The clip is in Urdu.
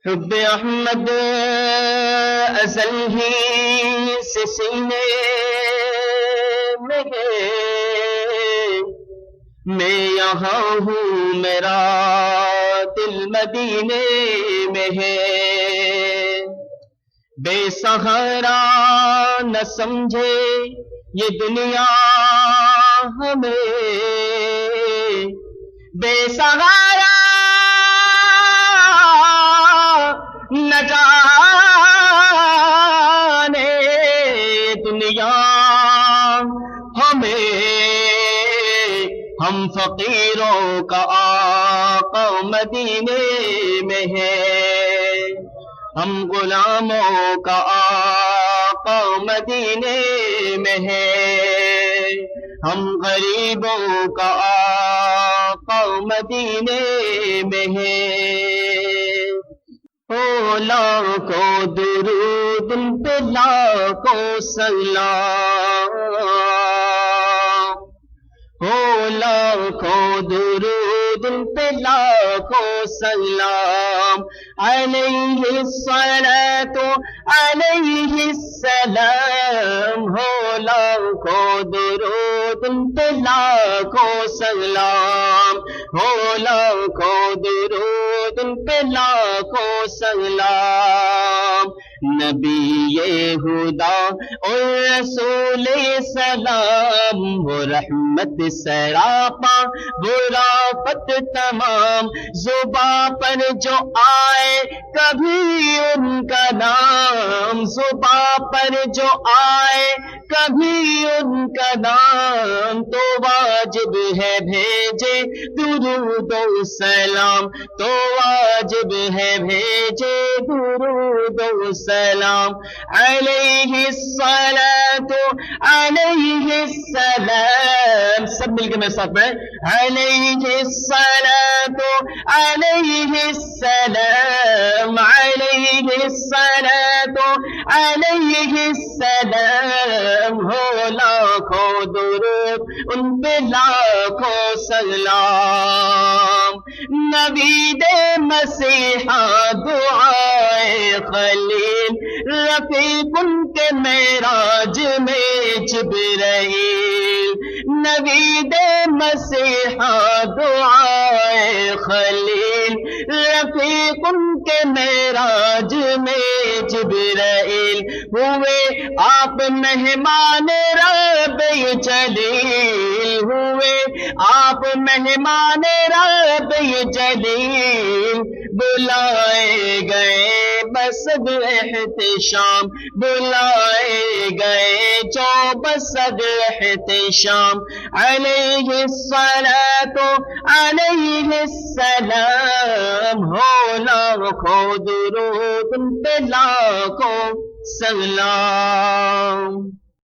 حب احمد ازل ہی سے سینے میں ہے، میں یہاں ہوں میرا دل مدینے میں ہے، بے سہارا نہ سمجھے یہ دنیا ہمیں، بے سہارا نہ جانے دنیا ہمیں، ہم فقیروں کا آقا مدینے میں ہے، ہم غلاموں کا آقا مدینے میں ہے، ہم غریبوں کا آقا مدینے میں ہے۔ لاکھوں درود ان پہ لاکھوں سلام، لاکھوں درود ان پہ لاکھوں سلام، علیہ الصلاۃ علیہ السلام، لاکھوں درود ان پہ لاکھوں سلام، لاکھوں درود ان پہ لاکھوں سلام، نبی خدا اور رسول سلام، وہ رحمت سراپا وہ رافت تمام، زباں پر جو آئے کبھی ان کا نام، زباں پر جو آئے کبھی ان کا نام، تو واجب ہے بھیجے درود و سلام، تو واجب ہے بھیجے درود و سلام، علیہ الصلاۃ علیہ السلام، سب مل کے میرے ساتھ میں، علیہ الصلاۃ علیہ السلام، علیہ الصلاۃ علیہ السلام، لاکھوں درود ان پہ لاکھوں سلام، نوید مسیحا دعائے خلیل، رفیق ان کے معراج میں جبرائیل، نوید مسیحا دعائے خلیل، رفیق ان کے معراج میں جبرائیل، ہوئے آپ مہمان رب جلیل، ہوئے آپ مہمان رب جلیل، بلائے گئے بصد احتشام، بلائے گئے جو بصد احتشام، علیہ الصلاۃ علیہ السلام، لاکھوں درود ان پہ لاکھوں سلام۔